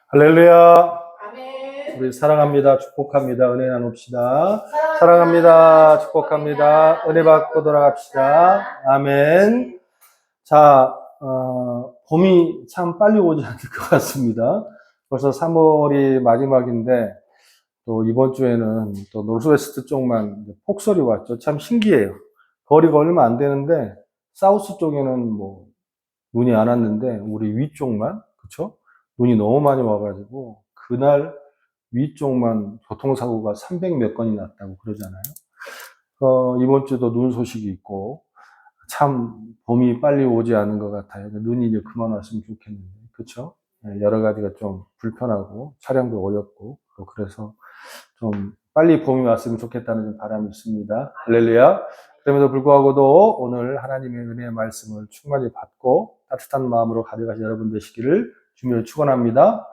할렐루야. 아멘. 우리 사랑합니다. 축복합니다. 은혜 나눕시다. 사랑합니다. 축복합니다. 은혜 받고 돌아갑시다. 아멘. 자, 봄이 참 빨리 오지 않을 것 같습니다. 벌써 3월이 마지막인데, 또 이번 주에는 또 노스웨스트 쪽만 폭설이 왔죠. 참 신기해요. 거리가 얼마 안 되는데, 사우스 쪽에는 뭐, 눈이 안 왔는데, 우리 위쪽만, 그쵸? 눈이 너무 많이 와가지고, 그날 위쪽만 교통사고가 300 몇 건이 났다고 그러잖아요. 이번 주도 눈 소식이 있고, 참 봄이 빨리 오지 않은 것 같아요. 눈이 이제 그만 왔으면 좋겠는데, 그쵸? 여러 가지가 좀 불편하고, 촬영도 어렵고, 또 그래서 좀 빨리 봄이 왔으면 좋겠다는 바람이 있습니다. 할렐루야. 그럼에도 불구하고도 오늘 하나님의 은혜의 말씀을 충만히 받고 따뜻한 마음으로 가져가신 여러분 되시기를 주님을 축원합니다.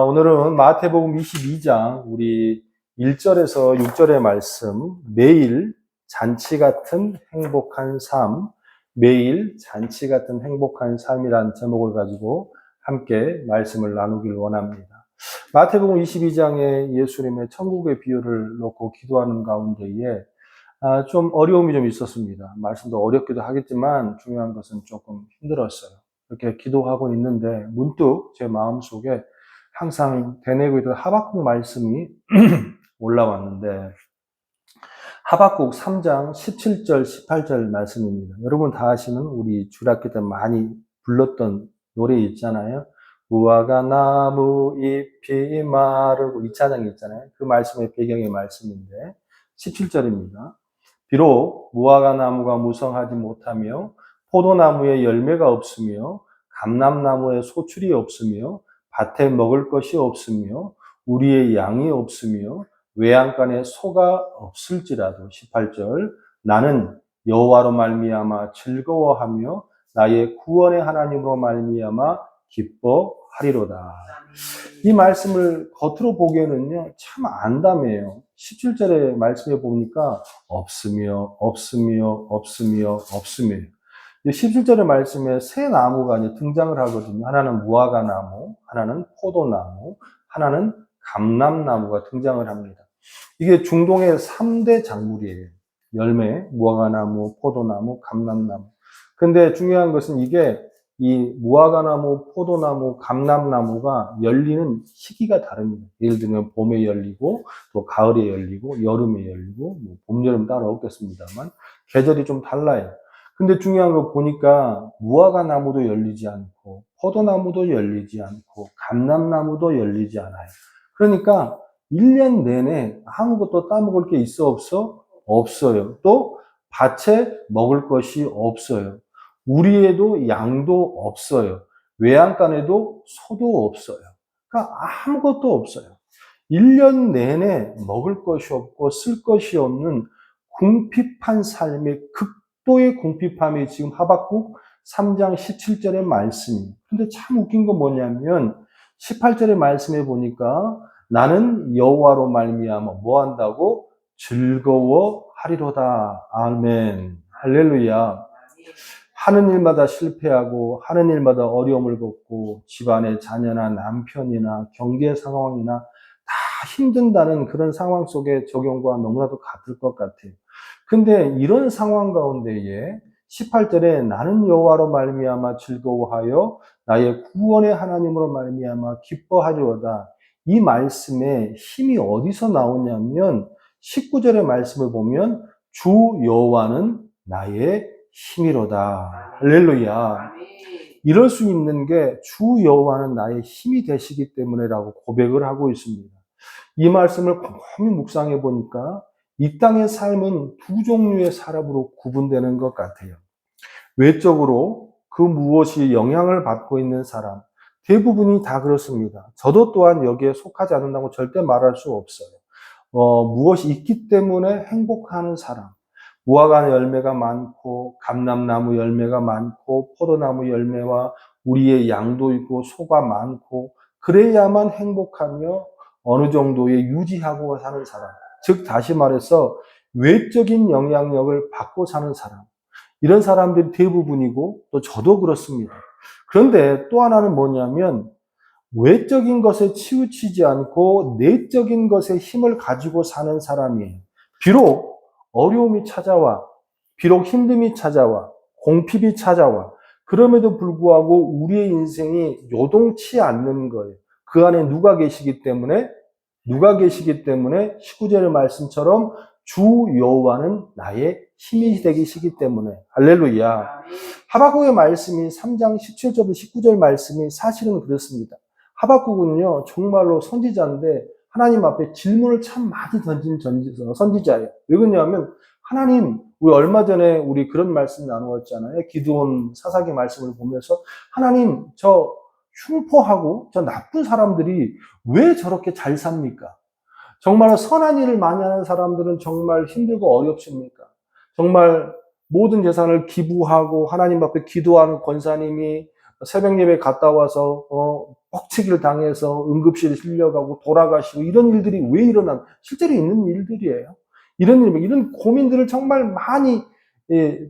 오늘은 마태복음 22장 우리 1절에서 6절의 말씀, 매일 잔치 같은 행복한 삶, 매일 잔치 같은 행복한 삶이라는 제목을 가지고 함께 말씀을 나누길 원합니다. 마태복음 22장에 예수님의 천국의 비유를 놓고 기도하는 가운데에 좀 어려움이 좀 있었습니다. 말씀도 어렵기도 하겠지만 중요한 것은 조금 힘들었어요. 이렇게 기도하고 있는데 문득 제 마음속에 항상 되뇌고 있던 하박국 말씀이 올라왔는데 하박국 3장 17절, 18절 말씀입니다. 여러분 다 아시는 우리 주일학교 때 많이 불렀던 노래 있잖아요. 무화과 나무 잎이 마르고 이 찬양이 있잖아요. 그 말씀의 배경의 말씀인데 17절입니다. 비록 무화과 나무가 무성하지 못하며 포도나무에 열매가 없으며 감람나무에 소출이 없으며 밭에 먹을 것이 없으며 우리의 양이 없으며 외양간에 소가 없을지라도 18절 나는 여호와로 말미암아 즐거워하며 나의 구원의 하나님으로 말미암아 기뻐하리로다. 이 말씀을 겉으로 보기에는요 참 안담해요. 17절의 말씀에 보니까 없으며 17절의 말씀에 세 나무가 이제 등장을 하거든요. 하나는 무화과 나무, 하나는 포도나무, 하나는 감람나무가 등장을 합니다. 이게 중동의 3대 작물이에요. 열매, 무화과나무, 포도나무, 감람나무. 근데 중요한 것은 이게 이 무화과나무, 포도나무, 감람나무가 열리는 시기가 다릅니다. 예를 들면 봄에 열리고 또 가을에 열리고 여름에 열리고 뭐 봄, 여름 따로 없겠습니다만 계절이 좀 달라요. 근데 중요한 거 보니까 무화과나무도 열리지 않고 포도나무도 열리지 않고 감람나무도 열리지 않아요. 그러니까 1년 내내 아무것도 따먹을 게 있어 없어? 없어요. 또 밭에 먹을 것이 없어요. 우리에도 양도 없어요. 외양간에도 소도 없어요. 그러니까 아무것도 없어요. 1년 내내 먹을 것이 없고 쓸 것이 없는 궁핍한 삶의 극도의 궁핍함이 지금 하박국 3장 17절의 말씀이에요. 근데 참 웃긴 건 뭐냐면 18절의 말씀에 보니까 나는 여호와로 말미암아 뭐 한다고? 즐거워하리로다. 아멘. 할렐루야. 하는 일마다 실패하고 하는 일마다 어려움을 겪고 집안의 자녀나 남편이나 경제 상황이나 다 힘든다는 그런 상황 속에 적용과 너무나도 같을 것 같아요. 근데 이런 상황 가운데에 18절에 나는 여호와로 말미암아 즐거워하여 나의 구원의 하나님으로 말미암아 기뻐하리로다. 이 말씀에 힘이 어디서 나오냐면 19절의 말씀을 보면 주 여호와는 나의 힘이로다. 할렐루야. 이럴 수 있는 게 주 여호와는 나의 힘이 되시기 때문에라고 고백을 하고 있습니다. 이 말씀을 곰곰이 묵상해 보니까 이 땅의 삶은 두 종류의 사람으로 구분되는 것 같아요. 외적으로 그 무엇이 영향을 받고 있는 사람, 대부분이 다 그렇습니다. 저도 또한 여기에 속하지 않는다고 절대 말할 수 없어요. 무엇이 있기 때문에 행복하는 사람, 무화과 열매가 많고 감람나무 열매가 많고 포도나무 열매와 우리의 양도 있고 소가 많고 그래야만 행복하며 어느 정도의 유지하고 사는 사람, 즉 다시 말해서 외적인 영향력을 받고 사는 사람, 이런 사람들이 대부분이고 또 저도 그렇습니다. 그런데 또 하나는 뭐냐면 외적인 것에 치우치지 않고 내적인 것에 힘을 가지고 사는 사람이에요. 비록 어려움이 찾아와, 비록 힘듦이 찾아와, 공핍이 찾아와, 그럼에도 불구하고 우리의 인생이 요동치 않는 거예요. 그 안에 누가 계시기 때문에 19절의 말씀처럼 주 여호와는 나의 힘이 되시기 때문에. 할렐루야. 하박국의 말씀이 3장 17절부터 19절 말씀이 사실은 그렇습니다. 하박국은요, 정말로 선지자인데 하나님 앞에 질문을 참 많이 던진 선지자예요. 왜 그러냐면 하나님, 우리 얼마 전에 우리 그런 말씀 나누었잖아요. 기드온 사사기 말씀을 보면서 하나님, 저 흉포하고 저 나쁜 사람들이 왜 저렇게 잘 삽니까? 정말 선한 일을 많이 하는 사람들은 정말 힘들고 어렵습니까? 정말 모든 재산을 기부하고 하나님 앞에 기도하는 권사님이 새벽 예배 갔다 와서 뻑치기를 당해서 응급실에 실려가고 돌아가시고 이런 일들이 왜 실제로 있는 일들이에요. 이런 고민들을 정말 많이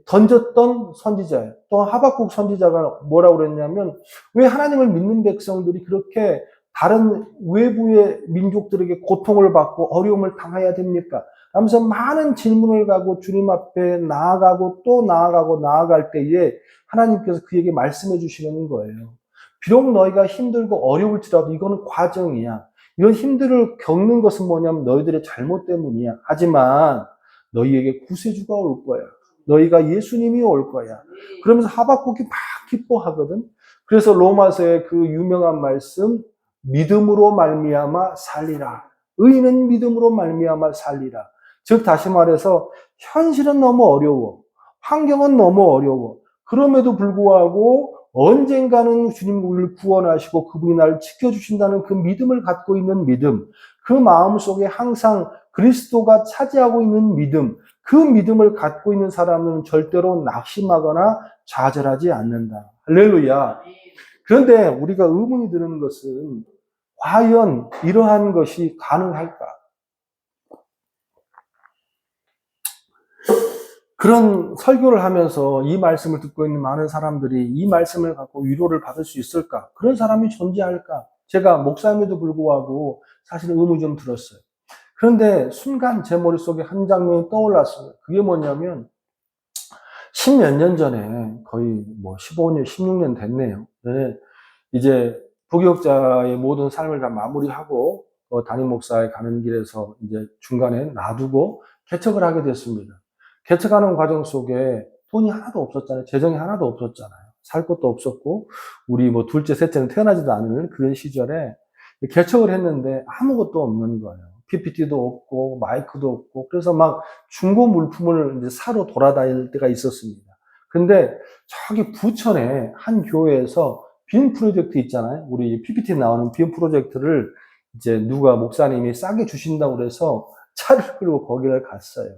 던졌던 선지자예요. 또 하박국 선지자가 뭐라고 그랬냐면 왜 하나님을 믿는 백성들이 그렇게 다른 외부의 민족들에게 고통을 받고 어려움을 당해야 됩니까? 하면서 많은 질문을 가고 주님 앞에 나아가고 또 나아갈 때에 하나님께서 그에게 말씀해 주시는 거예요. 비록 너희가 힘들고 어려울지라도 이거는 과정이야. 이런 힘들을 겪는 것은 뭐냐면 너희들의 잘못 때문이야. 하지만 너희에게 구세주가 올 거야. 너희가 예수님이 올 거야. 그러면서 하박국이 막 기뻐하거든. 그래서 로마서의 그 유명한 말씀 믿음으로 말미암아 살리라. 의인은 믿음으로 말미암아 살리라. 즉 다시 말해서 현실은 너무 어려워. 환경은 너무 어려워. 그럼에도 불구하고 언젠가는 주님 우리를 구원하시고 그분이 나를 지켜주신다는 그 믿음을 갖고 있는 믿음. 그 마음속에 항상 그리스도가 차지하고 있는 믿음. 그 믿음을 갖고 있는 사람은 절대로 낙심하거나 좌절하지 않는다. 할렐루야. 그런데 우리가 의문이 드는 것은 과연 이러한 것이 가능할까? 그런 설교를 하면서 이 말씀을 듣고 있는 많은 사람들이 이 말씀을 갖고 위로를 받을 수 있을까? 그런 사람이 존재할까? 제가 목사임에도 불구하고 사실 의문이 좀 들었어요. 그런데 순간 제 머릿속에 한 장면이 떠올랐어요. 그게 뭐냐면 10몇 년 전에 거의 15년, 16년 됐네요. 네. 이제 부교육자의 모든 삶을 다 마무리하고 담임 목사에 가는 길에서 이제 중간에 놔두고 개척을 하게 됐습니다. 개척하는 과정 속에 돈이 하나도 없었잖아요. 재정이 하나도 없었잖아요. 살 것도 없었고 우리 둘째, 셋째는 태어나지도 않은 그런 시절에 개척을 했는데 아무것도 없는 거예요. PPT도 없고 마이크도 없고 그래서 막 중고 물품을 이제 사러 돌아다닐 때가 있었습니다. 근데 저기 부천에 한 교회에서 빔 프로젝트 있잖아요. 우리 PPT 나오는 빔 프로젝트를 이제 누가 목사님이 싸게 주신다고 그래서 차를 끌고 거기를 갔어요.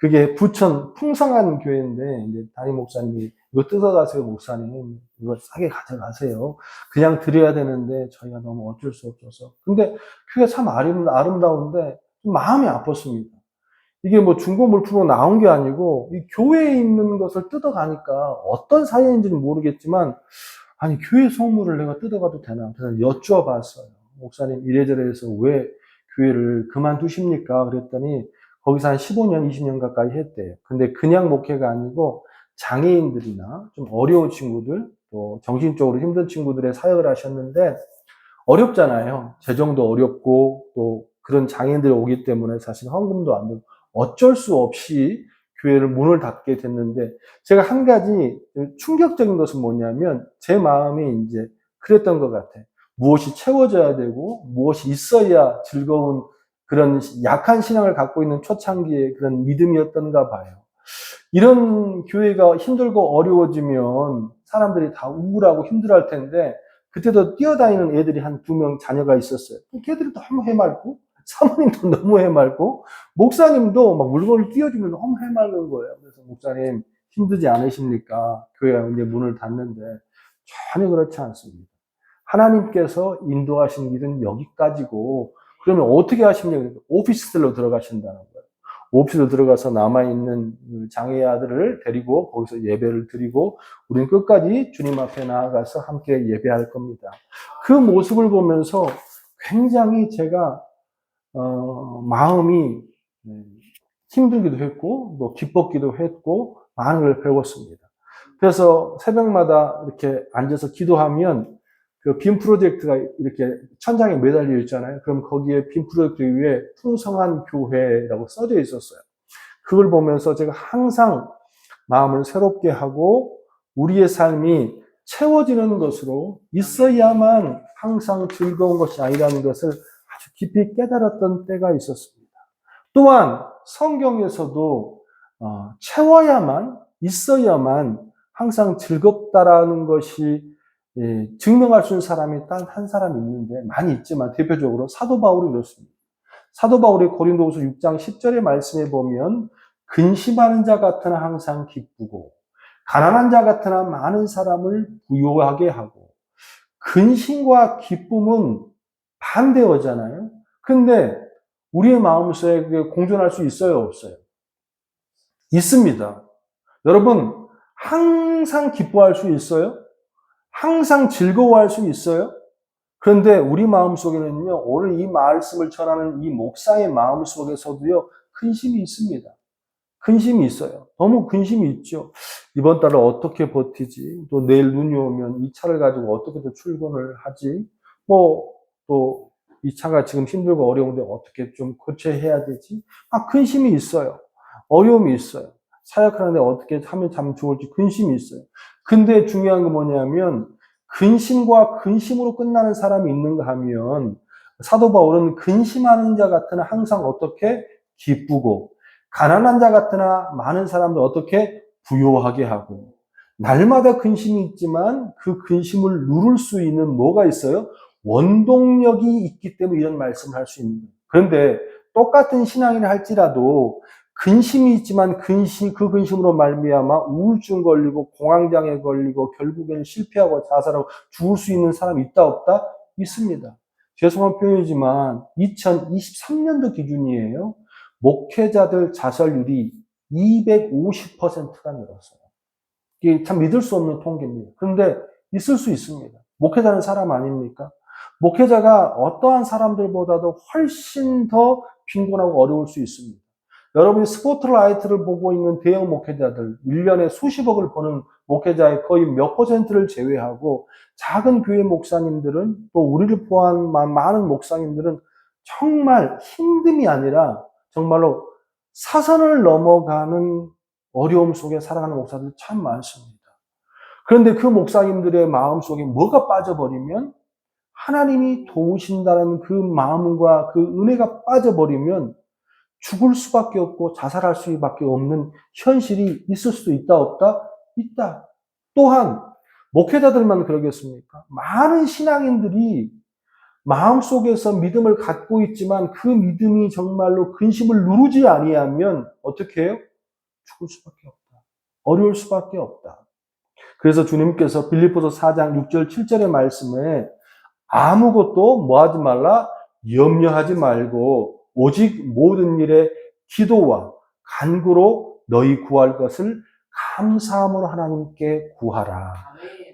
그게 부천 풍성한 교회인데 이제 담임 목사님이 이거 뜯어가세요, 목사님. 이거 싸게 가져가세요. 그냥 드려야 되는데 저희가 너무 어쩔 수 없어서. 근데 그게 참 아름다운데 좀 마음이 아팠습니다. 이게 중고 물품으로 나온 게 아니고 이 교회에 있는 것을 뜯어가니까 어떤 사연인지는 모르겠지만 아니 교회 성물을 내가 뜯어가도 되나? 그래서 여쭈어봤어요. 목사님 이래저래 해서 왜 교회를 그만두십니까? 그랬더니 거기서 한 15년, 20년 가까이 했대요. 근데 그냥 목회가 아니고 장애인들이나 좀 어려운 친구들, 또 정신적으로 힘든 친구들의 사역을 하셨는데 어렵잖아요. 재정도 어렵고 또 그런 장애인들이 오기 때문에 사실 헌금도 안 되고 어쩔 수 없이 교회를 문을 닫게 됐는데 제가 한 가지 충격적인 것은 뭐냐면 제 마음이 이제 그랬던 것 같아요. 무엇이 채워져야 되고 무엇이 있어야 즐거운 그런 약한 신앙을 갖고 있는 초창기의 그런 믿음이었던가 봐요. 이런 교회가 힘들고 어려워지면 사람들이 다 우울하고 힘들어할 텐데 그때도 뛰어다니는 애들이 한 2명 자녀가 있었어요. 걔들이 너무 해맑고 사모님도 너무 해맑고 목사님도 막 물건을 띄워주면 너무 해맑은 거예요. 그래서 목사님 힘들지 않으십니까? 교회가 이제 문을 닫는데 전혀 그렇지 않습니다. 하나님께서 인도하신 길은 여기까지고 그러면 어떻게 하시냐고 오피스텔로 들어가신다는 거예요. 몹시로 들어가서 남아있는 장애 아들을 데리고 거기서 예배를 드리고 우리는 끝까지 주님 앞에 나아가서 함께 예배할 겁니다. 그 모습을 보면서 굉장히 제가 마음이 힘들기도 했고 또 기뻤기도 했고 많은 걸 배웠습니다. 그래서 새벽마다 이렇게 앉아서 기도하면 그 빔 프로젝트가 이렇게 천장에 매달려 있잖아요. 그럼 거기에 빔 프로젝트 위에 풍성한 교회라고 써져 있었어요. 그걸 보면서 제가 항상 마음을 새롭게 하고 우리의 삶이 채워지는 것으로 있어야만 항상 즐거운 것이 아니라는 것을 아주 깊이 깨달았던 때가 있었습니다. 또한 성경에서도 채워야만 있어야만 항상 즐겁다라는 것이 증명할 수 있는 사람이 단 한 사람이 있는데 많이 있지만 대표적으로 사도 바울이 그렇습니다. 사도 바울이 고린도후서 6장 10절의 말씀에 보면 근심하는 자 같으나 항상 기쁘고 가난한 자 같으나 많은 사람을 부요하게 하고 근심과 기쁨은 반대어잖아요. 근데 우리의 마음속에 공존할 수 있어요, 없어요? 있습니다. 여러분, 항상 기뻐할 수 있어요? 항상 즐거워할 수 있어요? 그런데 우리 마음속에는요, 오늘 이 말씀을 전하는 이 목사의 마음속에서도요, 근심이 있습니다. 근심이 있어요. 너무 근심이 있죠. 이번 달을 어떻게 버티지? 또 내일 눈이 오면 이 차를 가지고 어떻게 또 출근을 하지? 또 이 차가 지금 힘들고 어려운데 어떻게 좀 교체해야 되지? 근심이 있어요. 어려움이 있어요. 사역하는데 어떻게 하면 참 좋을지 근심이 있어요. 근데 중요한 건 뭐냐면 근심과 근심으로 끝나는 사람이 있는가 하면 사도 바울은 근심하는 자 같으나 항상 어떻게 기쁘고 가난한 자 같으나 많은 사람들 어떻게 부요하게 하고 날마다 근심이 있지만 그 근심을 누를 수 있는 뭐가 있어요? 원동력이 있기 때문에 이런 말씀을 할 수 있는 거예요. 그런데 똑같은 신앙이라 할지라도 근심이 있지만 그 근심으로 말미암아 우울증 걸리고 공황장애 걸리고 결국에는 실패하고 자살하고 죽을 수 있는 사람이 있다 없다? 있습니다. 죄송한 표현이지만 2023년도 기준이에요. 목회자들 자살률이 250%가 늘었어요. 이게 참 믿을 수 없는 통계입니다. 그런데 있을 수 있습니다. 목회자는 사람 아닙니까? 목회자가 어떠한 사람들보다도 훨씬 더 빈곤하고 어려울 수 있습니다. 여러분이 스포트라이트를 보고 있는 대형 목회자들, 1년에 수십억을 버는 목회자의 거의 몇 퍼센트를 제외하고 작은 교회 목사님들은 또 우리를 포함한 많은 목사님들은 정말 힘듦이 아니라 정말로 사선을 넘어가는 어려움 속에 살아가는 목사들이 참 많습니다. 그런데 그 목사님들의 마음속에 뭐가 빠져버리면 하나님이 도우신다는 그 마음과 그 은혜가 빠져버리면 죽을 수밖에 없고 자살할 수밖에 없는 현실이 있을 수도 있다 없다? 있다. 또한 목회자들만 그러겠습니까? 많은 신앙인들이 마음속에서 믿음을 갖고 있지만 그 믿음이 정말로 근심을 누르지 아니하면 어떻게 해요? 죽을 수밖에 없다. 어려울 수밖에 없다. 그래서 주님께서 빌립보서 4장 6절 7절의 말씀에 아무것도 뭐하지 말라? 염려하지 말고 오직 모든 일에 기도와 간구로 너희 구할 것을 감사함으로 하나님께 구하라.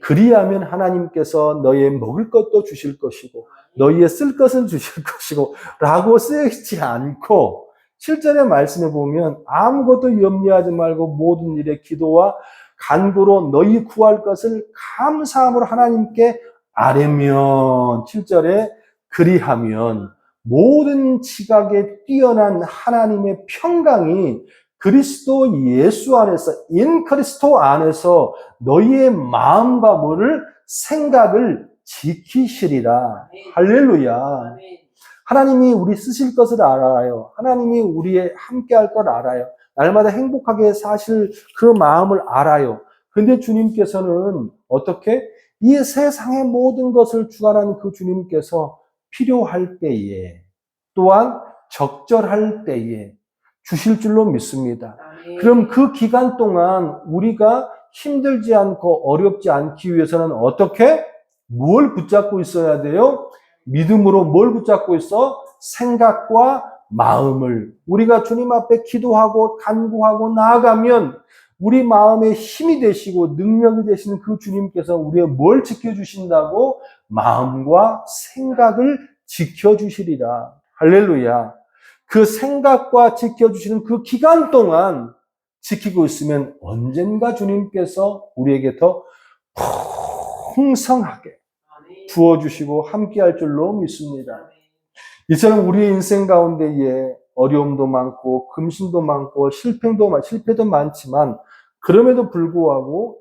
그리하면 하나님께서 너희의 먹을 것도 주실 것이고 너희의 쓸 것을 주실 것이고 라고 쓰여있지 않고 7절의 말씀에 보면 아무것도 염려하지 말고 모든 일에 기도와 간구로 너희 구할 것을 감사함으로 하나님께 아뢰면 7절에 그리하면 모든 지각에 뛰어난 하나님의 평강이 그리스도 예수 안에서 인 그리스도 안에서 너희의 마음과 뭐를 생각을 지키시리라. 할렐루야. 하나님이 우리 쓰실 것을 알아요. 하나님이 우리의 함께 할 걸 알아요. 날마다 행복하게 사실 그 마음을 알아요. 근데 주님께서는 어떻게? 이 세상의 모든 것을 주관하는 그 주님께서 필요할 때에 또한 적절할 때에 주실 줄로 믿습니다. 그럼 그 기간 동안 우리가 힘들지 않고 어렵지 않기 위해서는 어떻게? 뭘 붙잡고 있어야 돼요? 믿음으로 뭘 붙잡고 있어? 생각과 마음을 우리가 주님 앞에 기도하고 간구하고 나아가면 우리 마음에 힘이 되시고 능력이 되시는 그 주님께서 우리의 뭘 지켜주신다고? 마음과 생각을 지켜주시리라. 할렐루야. 그 생각과 지켜주시는 그 기간 동안 지키고 있으면 언젠가 주님께서 우리에게 더 풍성하게 부어주시고 함께할 줄로 믿습니다. 이처럼 우리의 인생 가운데에 어려움도 많고 금신도 많고 실패도 많지만 그럼에도 불구하고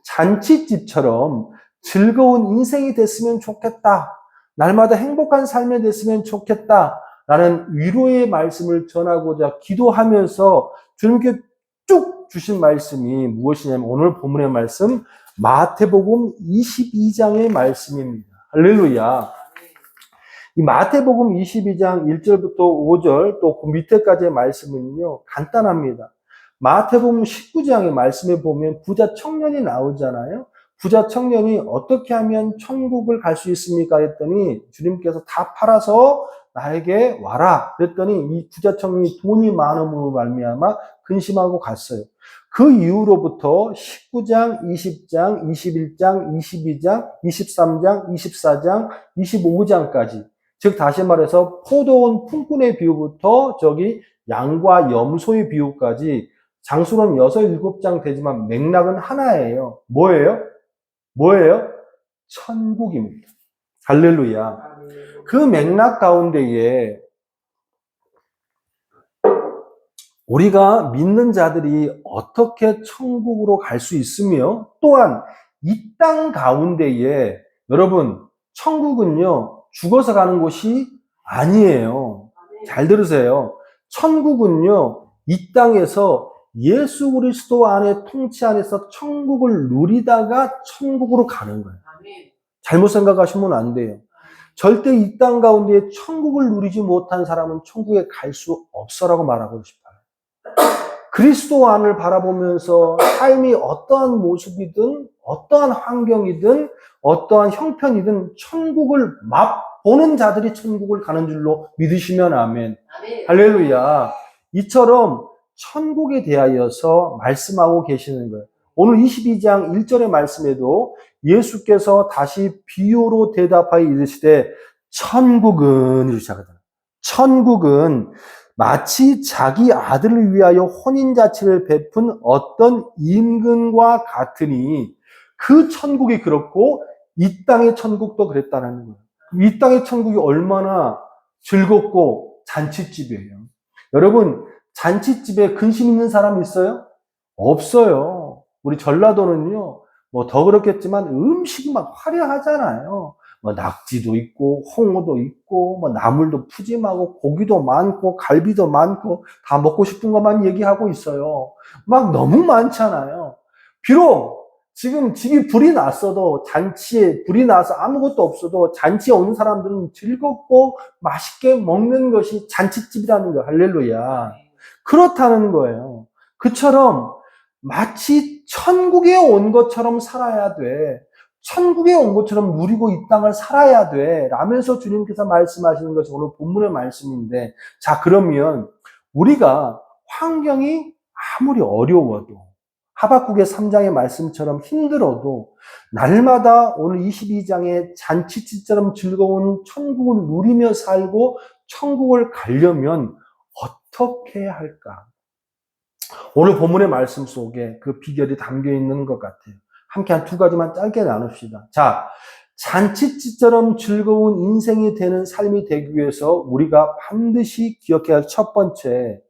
잔치집처럼 즐거운 인생이 됐으면 좋겠다. 날마다 행복한 삶이 됐으면 좋겠다. 라는 위로의 말씀을 전하고자 기도하면서 주님께 쭉 주신 말씀이 무엇이냐면 오늘 본문의 말씀 마태복음 22장의 말씀입니다. 할렐루야. 이 마태복음 22장 1절부터 5절 또 그 밑에까지의 말씀은요 간단합니다. 마태복음 19장의 말씀에 보면 부자 청년이 나오잖아요. 부자 청년이 어떻게 하면 천국을 갈 수 있습니까? 했더니 주님께서 다 팔아서 나에게 와라. 그랬더니 이 부자 청년이 돈이 많음으로 말미암아 근심하고 갔어요. 그 이후로부터 19장, 20장, 21장, 22장, 23장, 24장, 25장까지 즉 다시 말해서 포도원 품꾼의 비유부터 저기 양과 염소의 비유까지 장수는 6, 7장 되지만 맥락은 하나예요. 뭐예요? 천국입니다. 할렐루야. 그 맥락 가운데에 우리가 믿는 자들이 어떻게 천국으로 갈 수 있으며 또한 이 땅 가운데에 여러분 천국은요 죽어서 가는 곳이 아니에요. 잘 들으세요. 천국은요 이 땅에서 예수 그리스도 안에 통치 안에서 천국을 누리다가 천국으로 가는 거예요. 잘못 생각하시면 안 돼요. 절대 이 땅 가운데 천국을 누리지 못한 사람은 천국에 갈 수 없어라고 말하고 싶어요. 그리스도 안을 바라보면서 삶이 어떠한 모습이든 어떠한 환경이든 어떠한 형편이든 천국을 맛보는 자들이 천국을 가는 줄로 믿으시면 아멘. 할렐루야. 이처럼 천국에 대하여서 말씀하고 계시는 거예요. 오늘 22장 1절의 말씀에도 예수께서 다시 비유로 대답하여 이르시되 천국은 이렇게 시작하잖아요. 천국은 마치 자기 아들을 위하여 혼인잔치를 베푼 어떤 임금과 같으니 그 천국이 그렇고 이 땅의 천국도 그랬다는 거예요. 이 땅의 천국이 얼마나 즐겁고 잔치집이에요. 여러분 잔치집에 근심 있는 사람 있어요? 없어요. 우리 전라도는요 뭐 더 그렇겠지만 음식이 막 화려하잖아요. 뭐 낙지도 있고 홍어도 있고 뭐 나물도 푸짐하고 고기도 많고 갈비도 많고 다 먹고 싶은 것만 얘기하고 있어요. 막 너무 많잖아요. 비록 지금 집이 불이 났어도 잔치에 불이 나서 아무것도 없어도 잔치에 오는 사람들은 즐겁고 맛있게 먹는 것이 잔치집이라는 거예요. 할렐루야. 그렇다는 거예요. 그처럼 마치 천국에 온 것처럼 살아야 돼. 천국에 온 것처럼 누리고 이 땅을 살아야 돼. 라면서 주님께서 말씀하시는 것이 오늘 본문의 말씀인데, 자, 그러면 우리가 환경이 아무리 어려워도, 하박국의 3장의 말씀처럼 힘들어도, 날마다 오늘 22장의 잔치집처럼 즐거운 천국을 누리며 살고 천국을 가려면 어떻게 해야 할까? 오늘 본문의 말씀 속에 그 비결이 담겨 있는 것 같아요. 함께 한 두 가지만 짧게 나눕시다. 자, 잔치집처럼 즐거운 인생이 되는 삶이 되기 위해서 우리가 반드시 기억해야 할 첫 번째,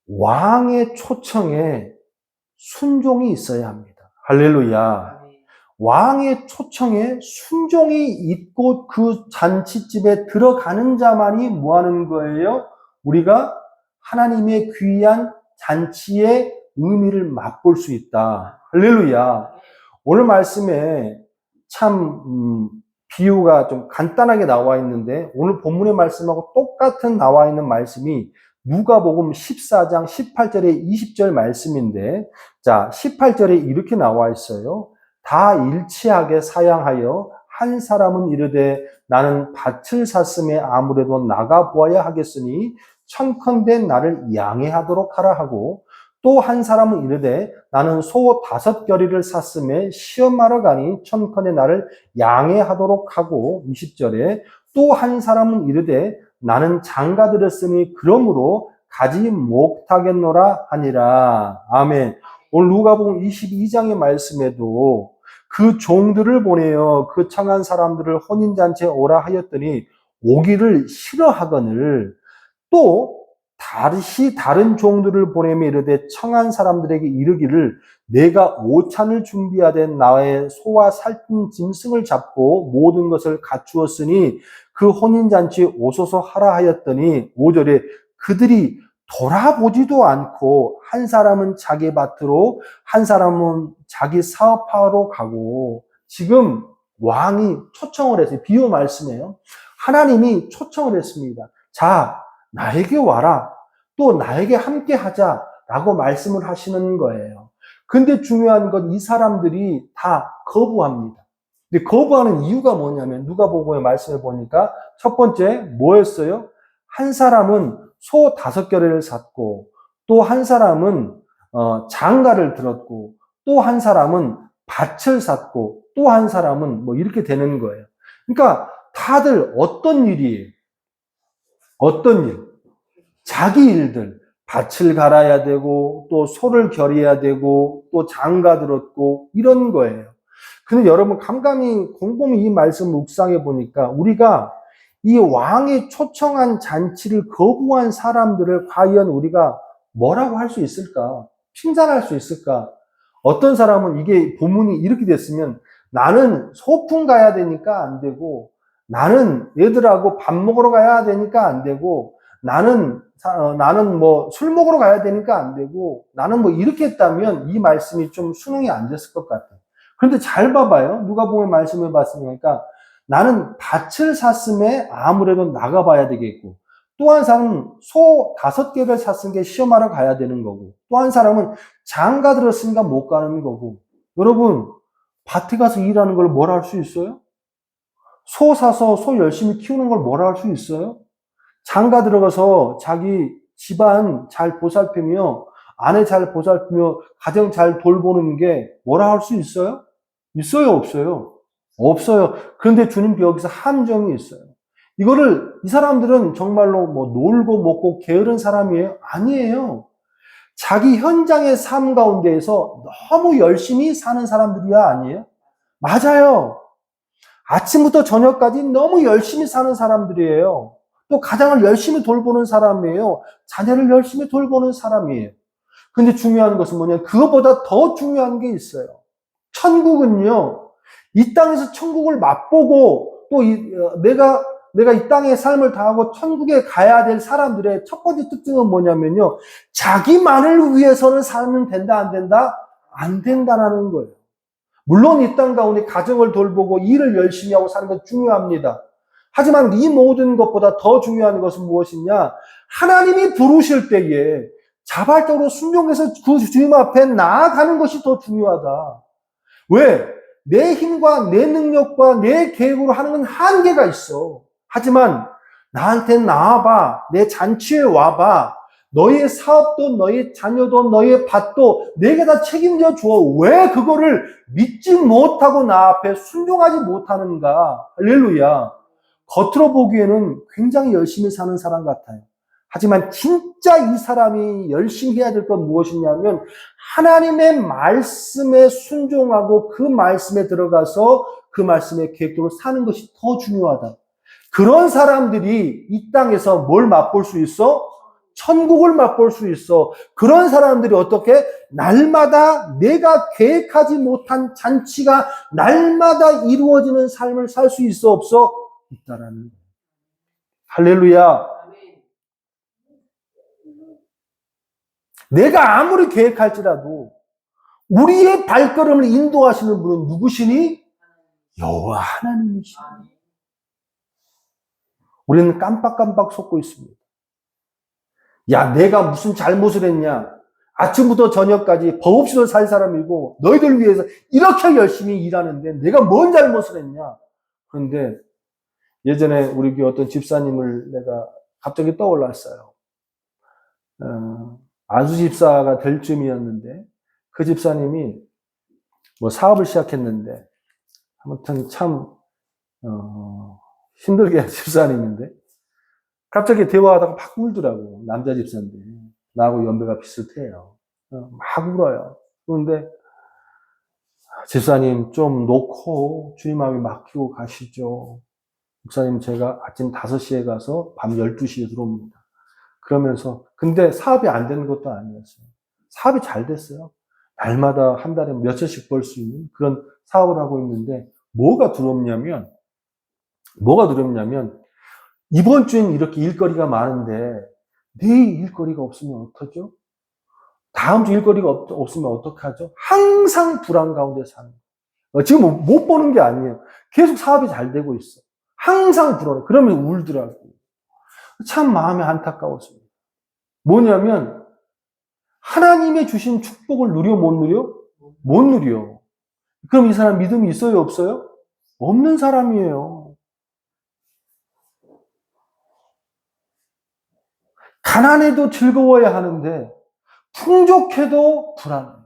왕의 초청에 순종이 있어야 합니다. 할렐루야. 왕의 초청에 순종이 있고 그 잔치집에 들어가는 자만이 뭐 하는 거예요? 우리가 하나님의 귀한 잔치의 의미를 맛볼 수 있다. 할렐루야. 오늘 말씀에 참 비유가 좀 간단하게 나와 있는데 오늘 본문의 말씀하고 똑같은 나와 있는 말씀이 누가복음 14장 18절에 20절 말씀인데 자 18절에 이렇게 나와 있어요. 다 일치하게 사양하여 한 사람은 이르되 나는 밭을 샀음에 아무래도 나가 보아야 하겠으니 천컨대 나를 양해하도록 하라 하고, 또 한 사람은 이르되 나는 소 5겨리를 샀음에 시험하러 가니 천컨대 나를 양해하도록 하고, 20절에 또 한 사람은 이르되 나는 장가 들었으니 그러므로 가지 못하겠노라 하니라. 아멘. 오늘 누가복음 22장의 말씀에도 그 종들을 보내어 그 청한 사람들을 혼인잔치에 오라 하였더니 오기를 싫어하거늘, 또 다시 다른 종들을 보내며 이르되 청한 사람들에게 이르기를 내가 오찬을 준비하되 나의 소와 살찐 짐승을 잡고 모든 것을 갖추었으니 그 혼인잔치에 오소서 하라 하였더니, 5절에 그들이 돌아보지도 않고 한 사람은 자기 밭으로 한 사람은 자기 사업하러 가고. 지금 왕이 초청을 했어요. 비유 말씀이에요. 하나님이 초청을 했습니다. 자, 나에게 와라. 또 나에게 함께 하자라고 말씀을 하시는 거예요. 근데 중요한 건 이 사람들이 다 거부합니다. 근데 거부하는 이유가 뭐냐면 누가복음의 말씀을 보니까 첫 번째 뭐였어요? 한 사람은 소 5겨레를 샀고, 또 한 사람은 장가를 들었고, 또 한 사람은 밭을 샀고, 또 한 사람은 뭐 이렇게 되는 거예요. 그러니까 다들 어떤 일이에요? 어떤 일? 자기 일들. 밭을 갈아야 되고, 또 소를 겨려야 되고, 또 장가 들었고, 이런 거예요. 근데 여러분 곰곰이 이 말씀을 묵상해 보니까 우리가 이 왕이 초청한 잔치를 거부한 사람들을 과연 우리가 뭐라고 할 수 있을까? 칭찬할 수 있을까? 어떤 사람은 이게 본문이 이렇게 됐으면 나는 소풍 가야 되니까 안 되고, 나는 얘들하고 밥 먹으러 가야 되니까 안 되고, 나는 뭐 술 먹으러 가야 되니까 안 되고, 나는 뭐 이렇게 했다면 이 말씀이 좀 수능이 안 됐을 것 같아요. 그런데 잘 봐봐요. 누가복음 말씀을 봤으니까 나는 밭을 샀음에 아무래도 나가봐야 되겠고, 또 한 사람은 소 5개를 샀으니까 시험하러 가야 되는 거고, 또 한 사람은 장가 들었으니까 못 가는 거고. 여러분, 밭에 가서 일하는 걸 뭐라 할 수 있어요? 소 사서 소 열심히 키우는 걸 뭐라 할 수 있어요? 장가 들어가서 자기 집안 잘 보살피며, 아내 잘 보살피며, 가정 잘 돌보는 게 뭐라 할 수 있어요? 있어요, 없어요? 없어요. 그런데 주님 여기서 함정이 있어요. 이 사람들은 정말로 뭐 놀고 먹고 게으른 사람이에요? 아니에요. 자기 현장의 삶 가운데에서 너무 열심히 사는 사람들이야, 아니에요? 맞아요. 아침부터 저녁까지 너무 열심히 사는 사람들이에요. 또 가장을 열심히 돌보는 사람이에요. 자녀를 열심히 돌보는 사람이에요. 근데 중요한 것은 뭐냐? 그것보다 더 중요한 게 있어요. 천국은요, 이 땅에서 천국을 맛보고 또 내가 이 땅의 삶을 다하고 천국에 가야 될 사람들의 첫 번째 특징은 뭐냐면요, 자기만을 위해서는 살면 된다, 안 된다? 안 된다라는 거예요. 물론 이 땅 가운데 가정을 돌보고 일을 열심히 하고 사는 건 중요합니다. 하지만 이 모든 것보다 더 중요한 것은 무엇이냐? 하나님이 부르실 때에 자발적으로 순종해서 그 주님 앞에 나아가는 것이 더 중요하다. 왜? 내 힘과 내 능력과 내 계획으로 하는 건 한계가 있어. 하지만 나한테 나와봐. 내 잔치에 와봐. 너의 사업도 너의 자녀도 너의 밭도 내게 다 책임져 줘. 왜 그거를 믿지 못하고 나 앞에 순종하지 못하는가? 할렐루야. 겉으로 보기에는 굉장히 열심히 사는 사람 같아요. 하지만 진짜 이 사람이 열심히 해야 될 건 무엇이냐면 하나님의 말씀에 순종하고 그 말씀에 들어가서 그 말씀의 계획대로 사는 것이 더 중요하다. 그런 사람들이 이 땅에서 뭘 맛볼 수 있어? 천국을 맛볼 수 있어. 그런 사람들이 어떻게? 날마다 내가 계획하지 못한 잔치가 날마다 이루어지는 삶을 살 수 있어, 없어? 있다라는 거예요. 할렐루야. 내가 아무리 계획할지라도 우리의 발걸음을 인도하시는 분은 누구시니? 여호와 하나님이시니. 우리는 깜빡깜빡 속고 있습니다. 야, 내가 무슨 잘못을 했냐? 아침부터 저녁까지 법 없이도 살 사람이고 너희들 위해서 이렇게 열심히 일하는데 내가 뭔 잘못을 했냐? 그런데 예전에 우리 교회 어떤 집사님을 내가 갑자기 떠올랐어요. 안수 집사가 될 쯤이었는데 그 집사님이 뭐 사업을 시작했는데 아무튼 참 힘들게 한 집사님인데 갑자기 대화하다가 막 울더라고. 남자 집사인데 나하고 연배가 비슷해요. 막 울어요. 그런데 집사님 좀 놓고 주님 마음에 맡기고 가시죠. 목사님 제가 아침 5시에 가서 밤 12시에 들어옵니다. 그러면서 근데 사업이 안 되는 것도 아니었어요. 사업이 잘 됐어요. 날마다 한 달에 몇 천씩 벌 수 있는 그런 사업을 하고 있는데 뭐가 두렵냐면 이번 주엔 이렇게 일거리가 많은데 내일 일거리가 없으면 어떡하죠? 다음 주 일거리가 없으면 어떡하죠? 항상 불안 가운데 사는 거예요. 지금 못 보는 게 아니에요. 계속 사업이 잘 되고 있어. 항상 불안해. 그러면 울더라고요. 참 마음이 안타까웠습니다. 뭐냐면 하나님의 주신 축복을 누려 못 누려? 못 누려. 그럼 이 사람 믿음이 있어요 없어요? 없는 사람이에요. 가난해도 즐거워야 하는데 풍족해도 불안해요.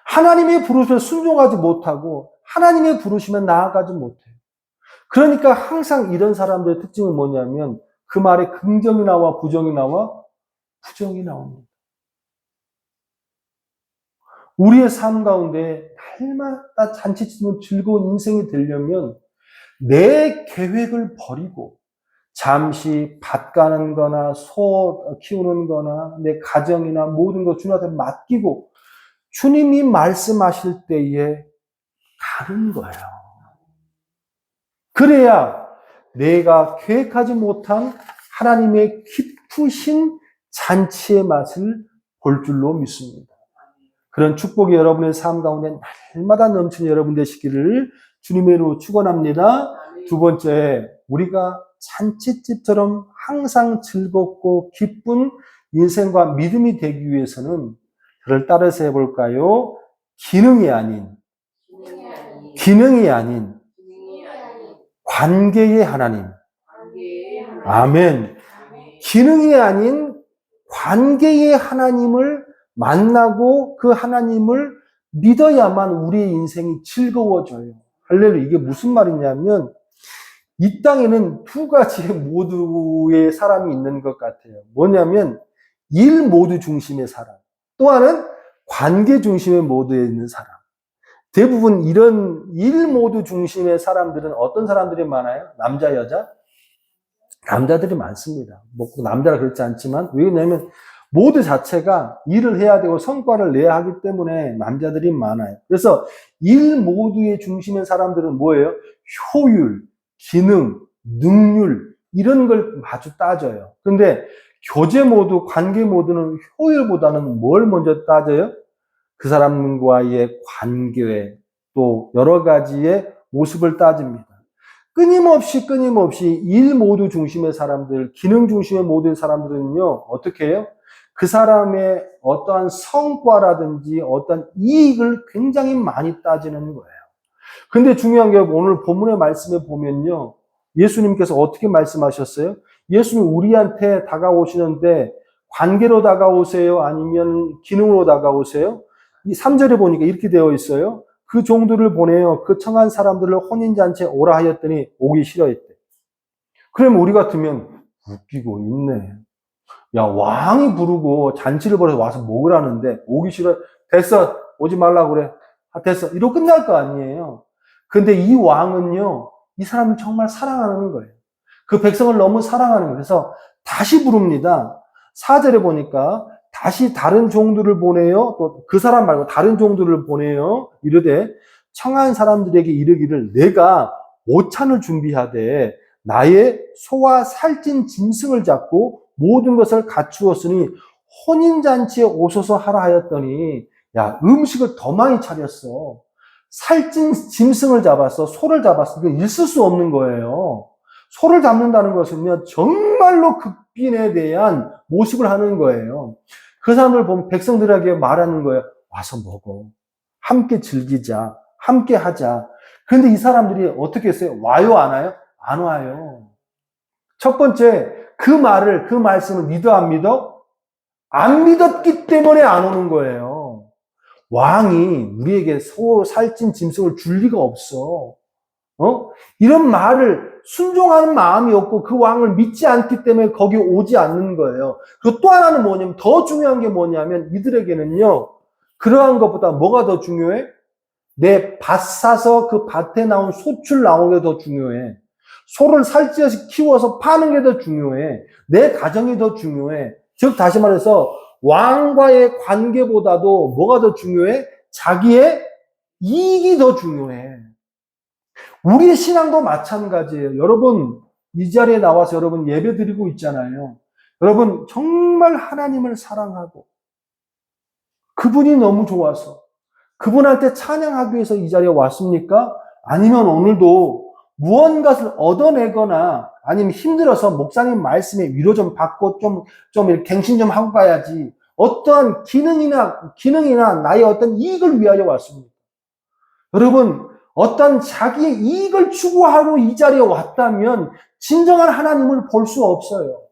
하나님의 부르심에 순종하지 못하고 하나님의 부르심에 나아가지 못해요. 그러니까 항상 이런 사람들의 특징은 뭐냐면 그 말에 긍정이 나와 부정이 나와 부정이 나옵니다. 우리의 삶 가운데 날마다 잔치치는 즐거운 인생이 되려면 내 계획을 버리고 잠시 밭 가는 거나 소 키우는 거나 내 가정이나 모든 것 주님한테 맡기고 주님이 말씀하실 때에 가는 거예요. 그래야 내가 계획하지 못한 하나님의 깊으신 잔치의 맛을 볼 줄로 믿습니다. 그런 축복이 여러분의 삶 가운데 날마다 넘치는 여러분 되시기를 주님의 이름으로 축원합니다. 두 번째, 우리가 잔치집처럼 항상 즐겁고 기쁜 인생과 믿음이 되기 위해서는 그를 따라서 해볼까요? 기능이 아닌 관계의 하나님. 아멘. 기능이 아닌 관계의 하나님을 만나고 그 하나님을 믿어야만 우리의 인생이 즐거워져요. 할렐루야. 이게 무슨 말이냐면 이 땅에는 두 가지의 모두의 사람이 있는 것 같아요. 뭐냐면 일 모두 중심의 사람. 또 하나는 관계 중심의 모두에 있는 사람. 대부분 이런 일 모두 중심의 사람들은 어떤 사람들이 많아요? 남자, 여자? 남자들이 많습니다. 뭐 남자라 그렇지 않지만 왜냐하면 모두 자체가 일을 해야 되고 성과를 내야 하기 때문에 남자들이 많아요. 그래서 일 모두의 중심의 사람들은 뭐예요? 효율, 기능, 능률 이런 걸 마주 따져요. 그런데 교제 모두, 관계 모두는 효율보다는 뭘 먼저 따져요? 그 사람과의 관계 또 여러 가지의 모습을 따집니다. 끊임없이 일 모두 중심의 사람들, 기능 중심의 모든 사람들은요, 어떻게 해요? 그 사람의 어떠한 성과라든지 어떤 이익을 굉장히 많이 따지는 거예요. 근데 중요한 게 오늘 본문의 말씀에 보면요, 예수님께서 어떻게 말씀하셨어요? 예수님 우리한테 다가오시는데 관계로 다가오세요? 아니면 기능으로 다가오세요? 이 3절에 보니까 이렇게 되어 있어요. 그 종들을 보내어 그 청한 사람들을 혼인잔치에 오라 하였더니 오기 싫어했대. 그러면 우리 같으면 웃기고 있네. 야, 왕이 부르고 잔치를 벌여서 와서 먹으라는데 오기 싫어. 됐어. 오지 말라고 그래. 됐어. 이러고 끝날 거 아니에요. 근데 이 왕은요, 이 사람을 정말 사랑하는 거예요. 그 백성을 너무 사랑하는 거예요. 그래서 다시 부릅니다. 4절에 보니까 다시 다른 종들을 보내요. 또 그 사람 말고 다른 종들을 보내요. 이르되 청한 사람들에게 이르기를 내가 오찬을 준비하되 나의 소와 살찐 짐승을 잡고 모든 것을 갖추었으니 혼인잔치에 오소서 하라 하였더니 야 음식을 더 많이 차렸어. 살찐 짐승을 잡았어. 소를 잡았어. 이거 있을 수 없는 거예요. 소를 잡는다는 것은요 정말로 극빈에 대한 모습을 하는 거예요. 그 사람들 보면 백성들에게 말하는 거예요. 와서 먹어. 함께 즐기자. 함께 하자. 그런데 이 사람들이 어떻게 했어요? 와요, 안 와요? 안 와요. 첫 번째, 그 말씀을 믿어, 안 믿어? 안 믿었기 때문에 안 오는 거예요. 왕이 우리에게 살찐 짐승을 줄 리가 없어. 이런 말을 순종하는 마음이 없고 그 왕을 믿지 않기 때문에 거기 오지 않는 거예요. 그리고 또 하나는 뭐냐면, 더 중요한 게 뭐냐면, 이들에게는요, 그러한 것보다 뭐가 더 중요해? 내 밭 사서 그 밭에 나온 소출 나오는 게 더 중요해. 소를 살찌어서 키워서 파는 게 더 중요해. 내 가정이 더 중요해. 즉, 다시 말해서, 왕과의 관계보다도 뭐가 더 중요해? 자기의 이익이 더 중요해. 우리의 신앙도 마찬가지예요. 여러분, 이 자리에 나와서 여러분 예배 드리고 있잖아요. 여러분, 정말 하나님을 사랑하고, 그분이 너무 좋아서, 그분한테 찬양하기 위해서 이 자리에 왔습니까? 아니면 오늘도 무언가를 얻어내거나, 아니면 힘들어서 목사님 말씀에 위로 좀 받고, 좀 이렇게 갱신 좀 하고 가야지, 어떠한 기능이나 나의 어떤 이익을 위하여 왔습니까? 여러분, 어떤 자기의 이익을 추구하고 이 자리에 왔다면 진정한 하나님을 볼 수 없어요.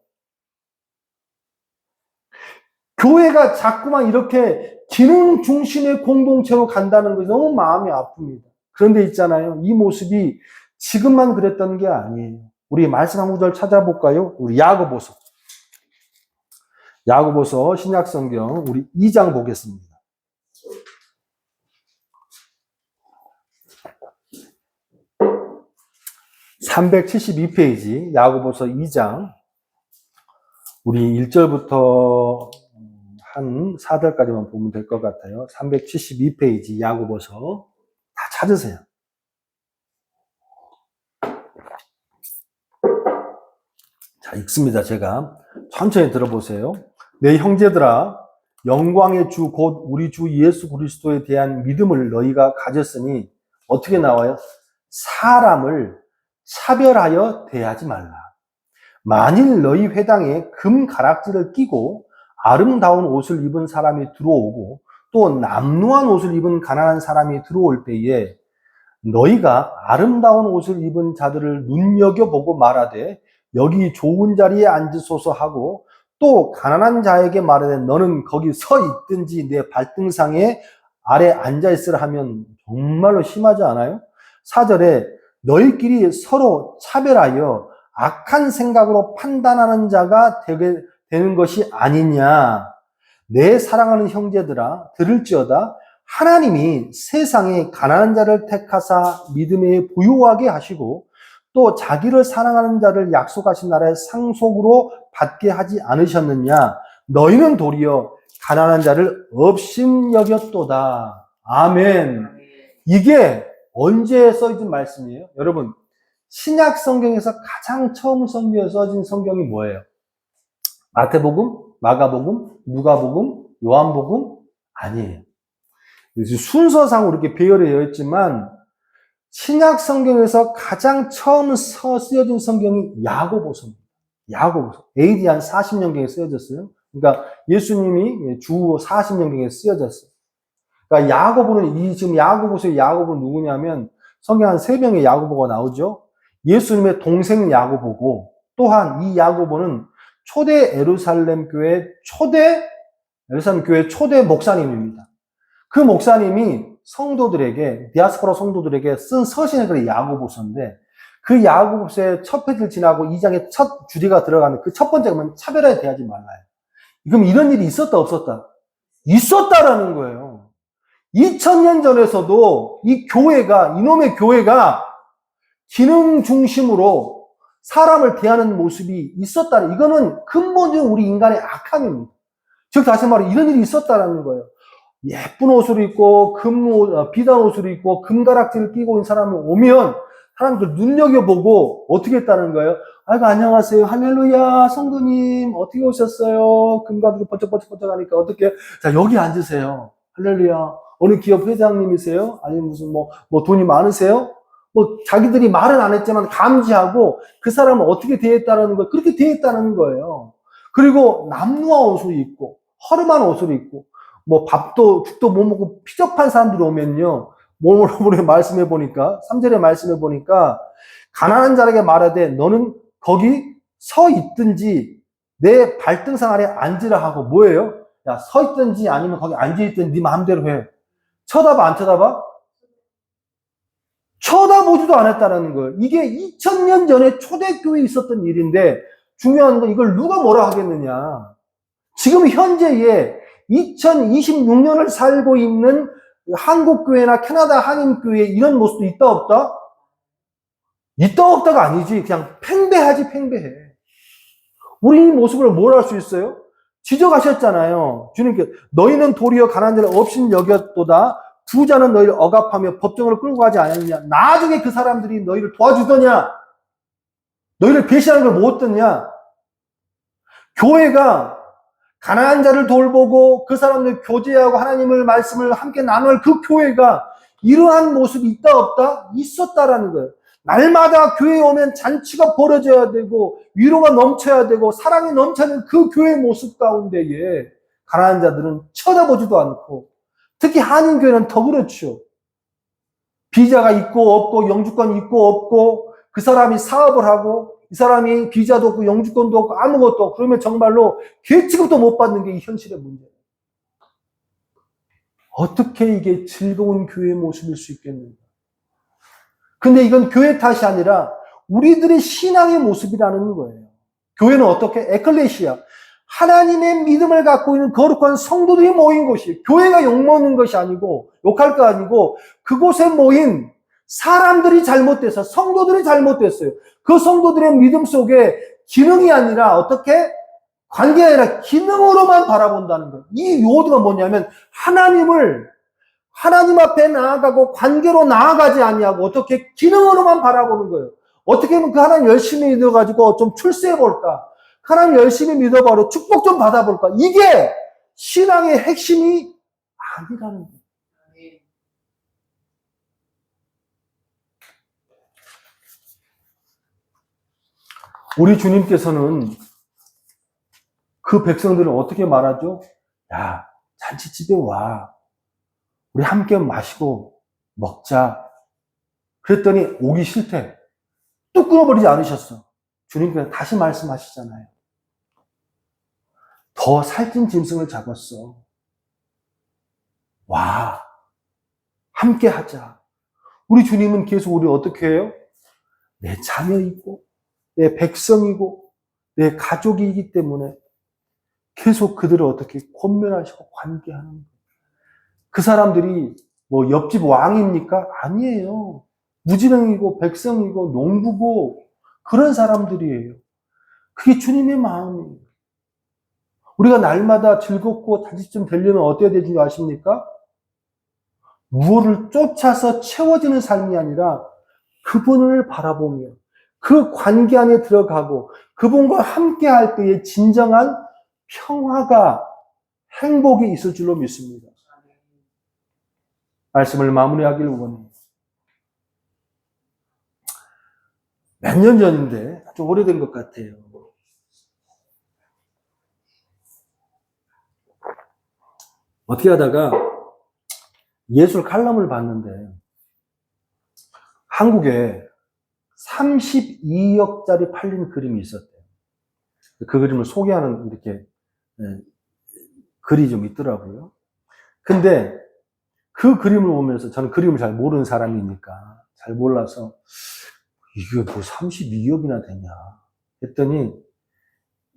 교회가 자꾸만 이렇게 기능 중심의 공동체로 간다는 것이 너무 마음이 아픕니다. 그런데 있잖아요. 이 모습이 지금만 그랬던 게 아니에요. 우리 말씀 한 구절 찾아볼까요? 우리 야고보서 신약성경 우리 2장 보겠습니다. 372페이지 야고보서 2장 우리 1절부터 한 4절까지만 보면 될 것 같아요. 372페이지 야고보서 다 찾으세요. 자, 읽습니다. 제가 천천히 들어보세요. 내 형제들아, 영광의 주 곧 우리 주 예수 그리스도에 대한 믿음을 너희가 가졌으니 어떻게 나와요? 사람을 차별하여 대하지 말라. 만일 너희 회당에 금 가락지를 끼고 아름다운 옷을 입은 사람이 들어오고 또 남루한 옷을 입은 가난한 사람이 들어올 때에 너희가 아름다운 옷을 입은 자들을 눈여겨보고 말하되 여기 좋은 자리에 앉으소서 하고 또 가난한 자에게 말하되 너는 거기 서 있든지 내 발등상에 아래 앉아있으라 하면 정말로 심하지 않아요? 4절에 너희끼리 서로 차별하여 악한 생각으로 판단하는 자가 되는 것이 아니냐. 내 사랑하는 형제들아 들을지어다 하나님이 세상에 가난한 자를 택하사 믿음에 부유하게 하시고 또 자기를 사랑하는 자를 약속하신 나라의 상속으로 받게 하지 않으셨느냐. 너희는 도리어 가난한 자를 업신여겼도다. 아멘. 이게 언제 써진 말씀이에요? 여러분, 신약 성경에서 가장 처음 써진 성경이 뭐예요? 마태복음, 마가복음, 누가복음, 요한복음? 아니에요. 순서상 이렇게 배열되어 있지만 신약 성경에서 가장 처음 쓰여진 성경이 야고보서입니다. 야고보서. AD 한 40년경에 쓰여졌어요. 그러니까 예수님이 주 40년경에 쓰여졌어요. 그러니까 야고보는 지금 야고보서의 야고보는 누구냐면 성경 한 3명의 야고보가 나오죠. 예수님의 동생 야고보고 또한 이 야고보는 초대 예루살렘 교회 초대 목사님입니다. 그 목사님이 디아스포라 성도들에게 쓴 서신의 글이 야고보서인데 그 야고보서의 첫 페이지를 지나고 2장의 첫 주제가 들어가는 그 첫 번째가 뭐냐면 차별하여 대하지 말라요. 그럼 이런 일이 있었다 없었다? 있었다라는 거예요. 2000년 전에서도 이놈의 교회가 기능 중심으로 사람을 대하는 모습이 있었다는, 이거는 근본적인 우리 인간의 악함입니다. 즉, 다시 말해, 이런 일이 있었다는 거예요. 예쁜 옷을 입고, 비단 옷을 입고, 금가락지를 끼고 있는 사람이 오면, 사람들 눈여겨보고, 어떻게 했다는 거예요? 아이고, 안녕하세요. 할렐루야, 성도님, 어떻게 오셨어요? 금가락지 번쩍번쩍 하니까, 어떻게, 자, 여기 앉으세요. 할렐루야. 어느 기업 회장님이세요? 아니면 무슨 돈이 많으세요? 자기들이 말은 안 했지만 감지하고 그 사람은 어떻게 대했다는 거예요. 그렇게 대했다는 거예요. 그리고 남루한 옷을 입고, 허름한 옷을 입고, 죽도 못 먹고 피접한 사람들이 오면요. 오늘 말씀해 보니까, 3절에 말씀해 보니까, 가난한 자에게 말하되, 너는 거기 서 있든지, 내 발등상 아래 앉으라 하고, 뭐예요? 야, 서 있든지 아니면 거기 앉아 있든지 네 마음대로 해. 쳐다봐, 안 쳐다봐? 쳐다보지도 않았다는 거예요. 이게 2000년 전에 초대교회에 있었던 일인데, 중요한 건 이걸 누가 뭐라 하겠느냐. 지금 현재에 2026년을 살고 있는 한국교회나 캐나다 한인교회 이런 모습도 있다 없다? 있다 없다가 아니지. 그냥 팽배하지 팽배해. 우리 이 모습을 뭘 할 수 있어요? 지적하셨잖아요. 주님께 너희는 도리어 가난한 자를 없인 여겼도다. 부자는 너희를 억압하며 법정으로 끌고 가지 않았느냐. 나중에 그 사람들이 너희를 도와주더냐. 너희를 배신하는 걸 못 듣냐. 교회가 가난한 자를 돌보고 그 사람들 교제하고 하나님을 말씀을 함께 나눌 그 교회가 이러한 모습이 있다 없다? 있었다라는 거예요. 날마다 교회에 오면 잔치가 벌어져야 되고 위로가 넘쳐야 되고 사랑이 넘치는 그 교회 모습 가운데에 가난한 자들은 쳐다보지도 않고 특히 한인교회는 더 그렇죠. 비자가 있고 없고 영주권 있고 없고 그 사람이 사업을 하고 이 사람이 비자도 없고 영주권도 없고 아무것도 없고 그러면 정말로 계층도 못 받는 게 이 현실의 문제예요. 어떻게 이게 즐거운 교회의 모습일 수 있겠는가? 근데 이건 교회 탓이 아니라 우리들의 신앙의 모습이라는 거예요. 교회는 어떻게? 에클레시아. 하나님의 믿음을 갖고 있는 거룩한 성도들이 모인 곳이에요. 교회가 욕먹는 것이 아니고 욕할 거 아니고 그곳에 모인 사람들이 잘못돼서 성도들이 잘못됐어요. 그 성도들의 믿음 속에 기능이 아니라 어떻게? 관계가 아니라 기능으로만 바라본다는 거예요. 이 요도가 뭐냐면 하나님 앞에 나아가고 관계로 나아가지 아니하고 어떻게 기능으로만 바라보는 거예요. 어떻게 하면 그 하나님 열심히 믿어가지고 좀 출세해볼까? 하나님 열심히 믿어봐로 축복 좀 받아볼까? 이게 신앙의 핵심이 아니라는 거예요. 우리 주님께서는 그 백성들을 어떻게 말하죠? 야, 잔치집에 와. 우리 함께 마시고 먹자. 그랬더니 오기 싫대. 뚝 끊어버리지 않으셨어. 주님께서 다시 말씀하시잖아요. 더 살찐 짐승을 잡았어. 와, 함께 하자. 우리 주님은 계속 우리 어떻게 해요? 내 자녀이고, 내 백성이고, 내 가족이기 때문에 계속 그들을 어떻게 권면하시고 관계하는 거예요. 그 사람들이 뭐 옆집 왕입니까? 아니에요. 무지랭이고 백성이고 농부고 그런 사람들이에요. 그게 주님의 마음이에요. 우리가 날마다 즐겁고 단지쯤 되려면 어떻게 되는 줄 아십니까? 무엇을 쫓아서 채워지는 삶이 아니라 그분을 바라보며 그 관계 안에 들어가고 그분과 함께 할 때의 진정한 평화가 행복이 있을 줄로 믿습니다. 말씀을 마무리하길 원해요. 몇 년 전인데 좀 오래된 것 같아요. 어떻게 하다가 예술 칼럼을 봤는데 한국에 32억짜리 팔린 그림이 있었대요. 그 그림을 소개하는 이렇게 글이 좀 있더라고요. 근데 그 그림을 보면서 저는 그림을 잘 모르는 사람이니까 잘 몰라서 이게 뭐 32억이나 되냐 했더니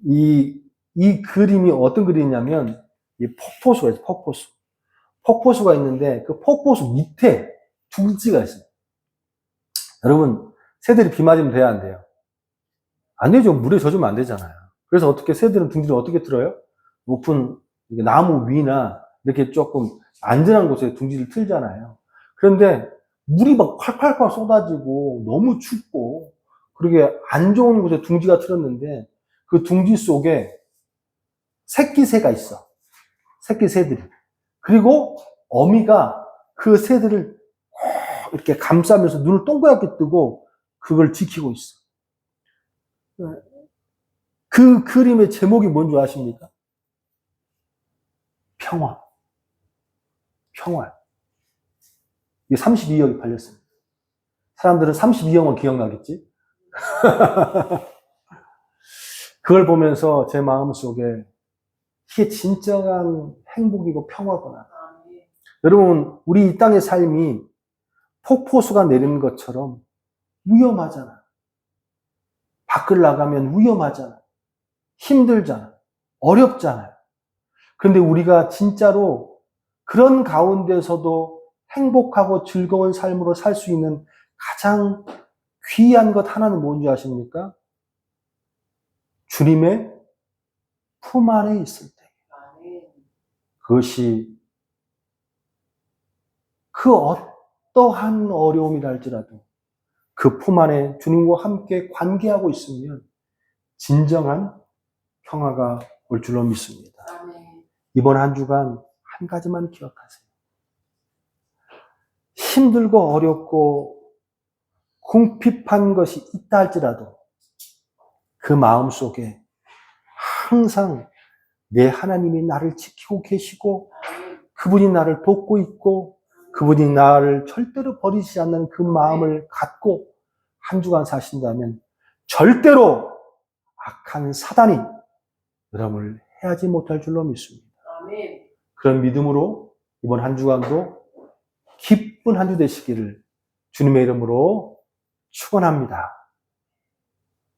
이 그림이 어떤 그림이냐면 이 폭포수가 있어요. 폭포수가 있는데 그 폭포수 밑에 둥지가 있어요. 여러분 새들이 비 맞으면 돼야 안 돼요? 안 되죠. 물에 젖으면 안 되잖아요. 그래서 어떻게 새들은 둥지를 어떻게 틀어요? 높은 나무 위나 이렇게 조금 안전한 곳에 둥지를 틀잖아요. 그런데 물이 막 콸콸콸 쏟아지고 너무 춥고 그러게 안 좋은 곳에 둥지가 틀었는데 그 둥지 속에 새끼새가 있어. 새끼새들이. 그리고 어미가 그 새들을 이렇게 감싸면서 눈을 동그랗게 뜨고 그걸 지키고 있어. 그 그림의 제목이 뭔지 아십니까? 평화. 평화. 이게 32억이 팔렸습니다. 사람들은 32억은 기억나겠지? 그걸 보면서 제 마음속에 이게 진정한 행복이고 평화구나. 여러분, 우리 이 땅의 삶이 폭포수가 내리는 것처럼 위험하잖아. 밖을 나가면 위험하잖아. 힘들잖아. 어렵잖아요. 그런데 우리가 진짜로 그런 가운데서도 행복하고 즐거운 삶으로 살 수 있는 가장 귀한 것 하나는 뭔지 아십니까? 주님의 품 안에 있을 때. 그것이 그 어떠한 어려움이라 할지라도 그 품 안에 주님과 함께 관계하고 있으면 진정한 평화가 올 줄로 믿습니다. 이번 한 주간 한 가지만 기억하세요. 힘들고 어렵고 궁핍한 것이 있다 할지라도 그 마음속에 항상 내 하나님이 나를 지키고 계시고 그분이 나를 돕고 있고 그분이 나를 절대로 버리지 않는 그 마음을 갖고 한 주간 사신다면 절대로 악한 사단이 여러분을 해하지 못할 줄로 믿습니다. 그런 믿음으로 이번 한 주간도 기쁜 한 주 되시기를 주님의 이름으로 축원합니다.